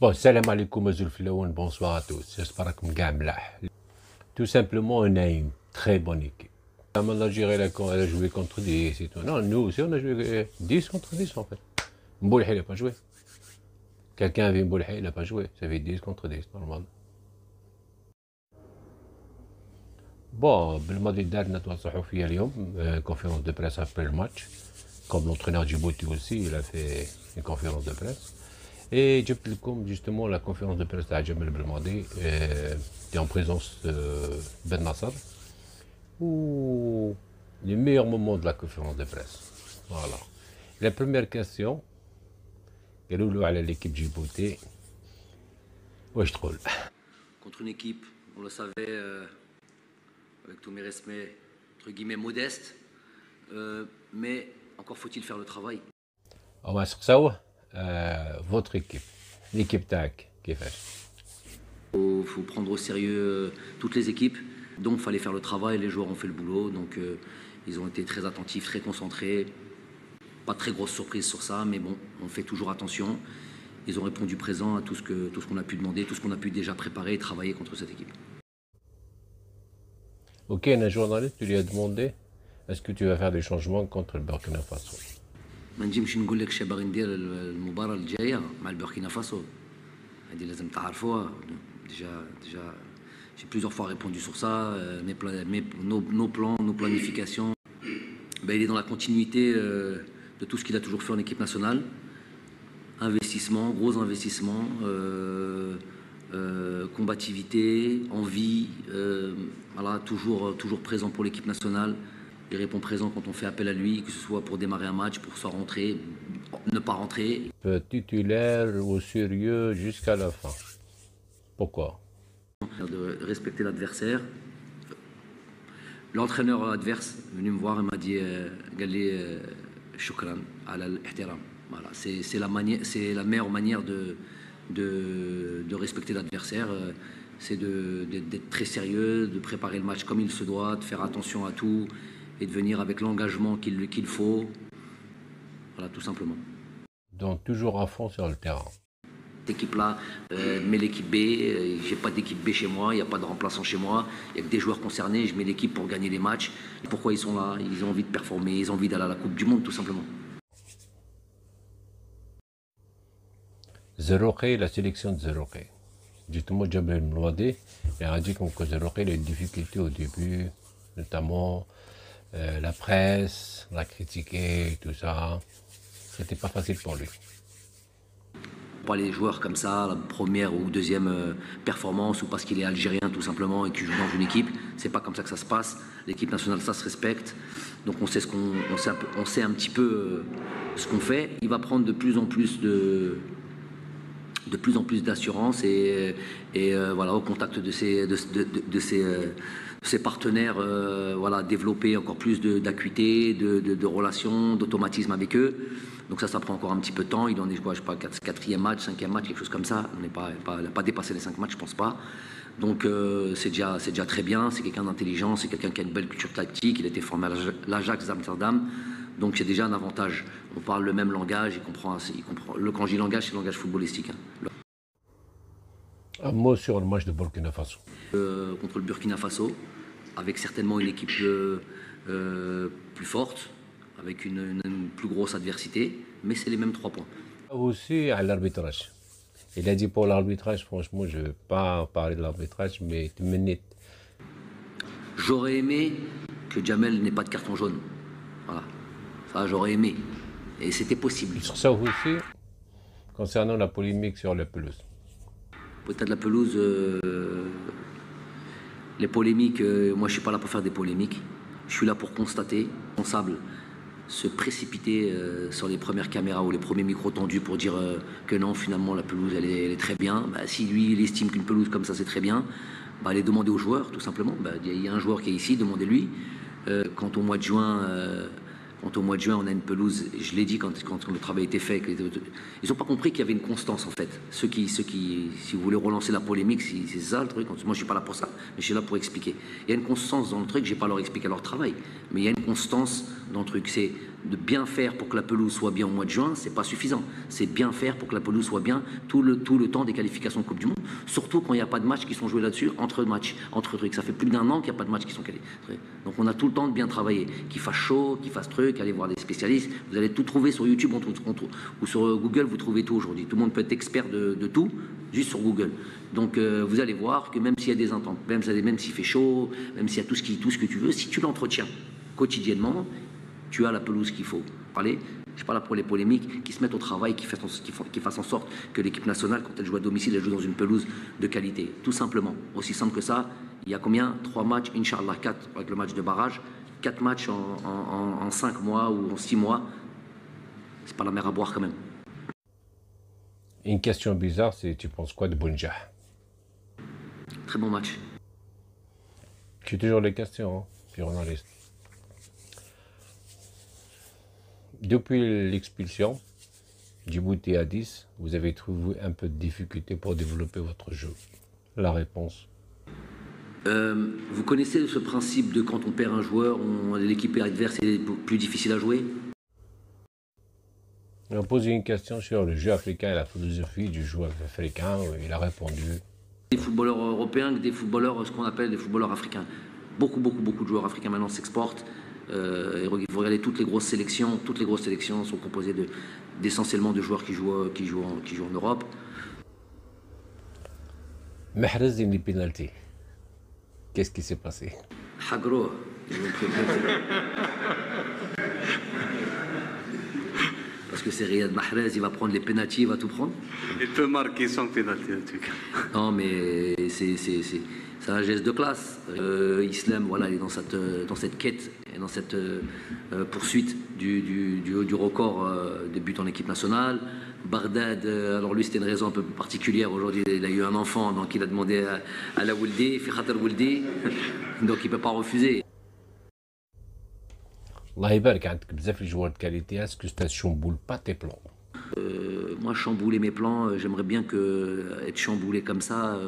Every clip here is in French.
Bon, salam alaikum Azulflaoun, bonsoir à tous. J'espère que vous allez bien. Tout simplement, on a une très bonne équipe. L'Algérie a joué contre 10 et tout. Non, nous aussi, on a joué 10 contre 10 en fait. Mboulhi, il n'a pas joué. Quelqu'un a vu Mboulhi, il n'a pas joué. Ça fait 10 contre 10, normal. Bon, بالماضي دارنا ندوة صحفية اليوم, conférence de presse après le match. Comme l'entraîneur Djibouti aussi, il a fait une conférence de presse. Et جبت لكم justement la conférence de presse de Jamel Belmadi, qui est en présence de Ben Nasser, ou les meilleurs moments de la conférence de presse. Voilà. La première question, قالوا له على l'équipe Djibouti, واش تقول؟ Contre une équipe, on le savait, avec tous mes respects, entre guillemets modeste, mais encore faut-il faire le travail. On va نسقساوه votre équipe, l'équipe تاعك كيفاش؟ Faut prendre au sérieux toutes les équipes, donc fallait faire le travail, les joueurs ont fait le boulot, donc ils ont été très attentifs, très concentrés. Pas très grosse surprise sur ça, mais bon, on fait toujours attention. Ils ont répondu présent à tout ce qu'on a pu demander, tout ce qu'on a pu déjà préparer et travailler contre cette équipe. Ok, un journaliste, tu lui as demandé, est-ce que tu vas faire des changements contre le Burkina Faso? ما نجمش نقول لك شنو باغي ندير المباراة الجاية مع البوركينا فاسو. هذه لازم تعرفوها. Déjà, j'ai plusieurs fois répondu sur ça. Nos plans, nos planifications. Ben, il est dans la continuité de tout ce qu'il a toujours fait en équipe nationale. Investissement, gros investissement, combativité, envie, voilà, toujours présent pour l'équipe nationale. Il répond présent quand on fait appel à lui, que ce soit pour démarrer un match, pour soit rentrer, ne pas rentrer. Titulaire au sérieux jusqu'à la fin. Pourquoi? De respecter l'adversaire. L'entraîneur adverse est venu me voir et m'a dit Gali Shukran ala al-ihtiram. Voilà, c'est la meilleure manière de respecter l'adversaire. C'est d'être très sérieux, de préparer le match comme il se doit, de faire attention à tout et de venir avec l'engagement qu'il faut. Voilà, tout simplement. Donc toujours à fond sur le terrain. Cette équipe-là met l'équipe B, j'ai pas d'équipe B chez moi, il n'y a pas de remplaçant chez moi, il n'y a que des joueurs concernés, je mets l'équipe pour gagner les matchs. Pourquoi ils sont là? Ils ont envie de performer, ils ont envie d'aller à la Coupe du Monde, tout simplement. Zerouki, la sélection de Zerouki. Justement, Jamel Belmadi, il a dit que Zerouki a eu des difficultés au début, notamment la presse, l'a critiqué, tout ça. C'était pas facile pour lui. Pas les joueurs comme ça, la première ou deuxième performance, ou parce qu'il est algérien tout simplement et qu'il joue dans une équipe, c'est pas comme ça que ça se passe. L'équipe nationale, ça se respecte. Donc on sait on sait un petit peu ce qu'on fait. Il va prendre de plus en plus d'assurance et voilà, au contact de ses partenaires, voilà, développer encore plus d'acuité, de relations, d'automatisme avec eux. Donc ça prend encore un petit peu de temps. Il en est quoi, je sais pas, quatrième match, cinquième match, quelque chose comme ça. Il n'a pas dépassé les 5 matchs, je pense pas. Donc c'est déjà très bien. C'est quelqu'un d'intelligent, c'est quelqu'un qui a une belle culture tactique. Il a été formé à l'Ajax d'Amsterdam. Donc c'est déjà un avantage. On parle le même langage, il comprend. Quand je dis langage, c'est le langage footballistique. Hein. Un mot sur le match de Burkina Faso. Contre le Burkina Faso, avec certainement une équipe plus forte, avec une plus grosse adversité, mais c'est les mêmes 3 points. Aussi à l'arbitrage. Il a dit pour l'arbitrage, franchement, je ne vais pas parler de l'arbitrage, mais tu me J'aurais aimé que Jamel n'ait pas de carton jaune. Voilà. Ça, j'aurais aimé. Et c'était possible. Sur ça aussi, concernant la polémique sur la pelouse. Peut-être la pelouse, les polémiques, moi je ne suis pas là pour faire des polémiques. Je suis là pour constater, responsable, se précipiter sur les premières caméras ou les premiers micros tendus pour dire que non, finalement la pelouse elle est très bien. Bah, si lui il estime qu'une pelouse comme ça c'est très bien, bah, allez demander aux joueurs tout simplement. Bah, y a un joueur qui est ici, demandez-lui. Quant au mois de juin, on a une pelouse, je l'ai dit quand le travail était fait, ils n'ont pas compris qu'il y avait une constance en fait. Ceux qui, si vous voulez relancer la polémique, c'est ça le truc. Moi je ne suis pas là pour ça, mais je suis là pour expliquer. Il y a une constance dans le truc, je ne vais pas leur expliquer leur travail, mais il y a une constance dans le truc. C'est de bien faire pour que la pelouse soit bien au mois de juin, c'est pas suffisant. C'est bien faire pour que la pelouse soit bien tout le temps des qualifications de Coupe du Monde. Surtout quand il n'y a pas de matchs qui sont joués là-dessus, entre matchs, entre trucs. Ça fait plus d'1 an qu'il n'y a pas de matchs qui sont calés. Donc on a tout le temps de bien travailler. Qu'il fasse chaud, qu'il fasse truc, aller voir des spécialistes. Vous allez tout trouver sur YouTube ou sur Google, vous trouvez tout aujourd'hui. Tout le monde peut être expert de tout, juste sur Google. Donc vous allez voir que même s'il y a des intempéries, même s'il fait chaud, même s'il y a tout ce que tu veux, si tu l'entretiens quotidiennement, tu as la pelouse qu'il faut. Je parle là pour les polémiques, qui se mettent au travail, qui fassent en sorte que l'équipe nationale, quand elle joue à domicile, elle joue dans une pelouse de qualité. Tout simplement. Aussi simple que ça. Il y a combien? 3 matchs, Inch'Allah 4 avec le match de barrage. 4 matchs en 5 mois ou en 6 mois. C'est pas la mer à boire quand même. Une question bizarre, c'est tu penses quoi de Bounjah? Très bon match. J'ai toujours les questions, hein, journaliste. Depuis l'expulsion, Djibouti à 10, vous avez trouvé un peu de difficulté pour développer votre jeu. La réponse? Vous connaissez ce principe de quand on perd un joueur, l'équipe adverse est plus difficile à jouer? On a posé une question sur le jeu africain et la philosophie du joueur africain. Il a répondu. Des footballeurs européens que des footballeurs, ce qu'on appelle des footballeurs africains. Beaucoup de joueurs africains maintenant s'exportent. Vous regardez toutes les grosses sélections sont composées d'essentiellement de joueurs qui jouent en Europe. Mahrez et les pénaltys. Qu'est-ce qui s'est passé? Hagro. Parce que c'est Riyad Mahrez, il va prendre les pénaltys, il va tout prendre. Il peut marquer sans pénalty en tout cas. Non mais c'est un geste de classe. Islam, voilà, il est dans cette quête et dans cette poursuite du record des buts en équipe nationale. Bardad, alors lui c'était une raison un peu particulière. Aujourd'hui, il a eu un enfant, donc il a demandé à la Wouldi, fi khater Wouldi, donc il ne peut pas refuser. Allah يبارك عندك بزاف لي joueurs de qualité. Est-ce que ça chamboule pas tes plans? Moi, chambouler mes plans, j'aimerais bien être chamboulé comme ça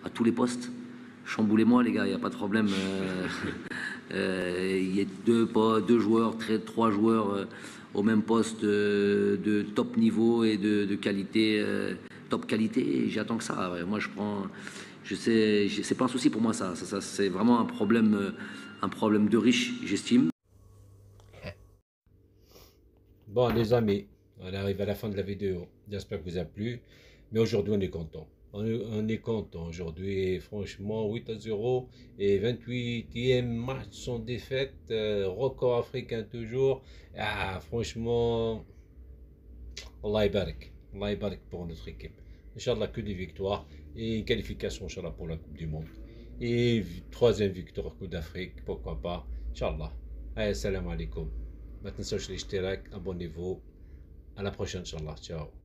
à tous les postes. Chamboulez-moi les gars, il n'y a pas de problème. Il y a deux joueurs, 3 joueurs au même poste de top niveau et de qualité, top qualité. J'attends que ça. Ouais. Moi, c'est pas un souci pour moi ça c'est vraiment un problème de riche, j'estime. Bon les amis, on arrive à la fin de la vidéo. J'espère que vous a plu. Mais aujourd'hui on est content. On est content aujourd'hui, franchement 8-0 et 28e match sans défaite, record africain toujours. Ah, franchement, Allah يبارك pour notre équipe. Inch'Allah que des victoires et une qualification Inch'Allah pour la Coupe du Monde. Et 3e victoire Coupe d'Afrique, pourquoi pas. Inch'Allah. Allez, salam alaikum. ما تنسوش الاشتراك, abonnez-vous. À la prochaine, Inch'Allah. Ciao.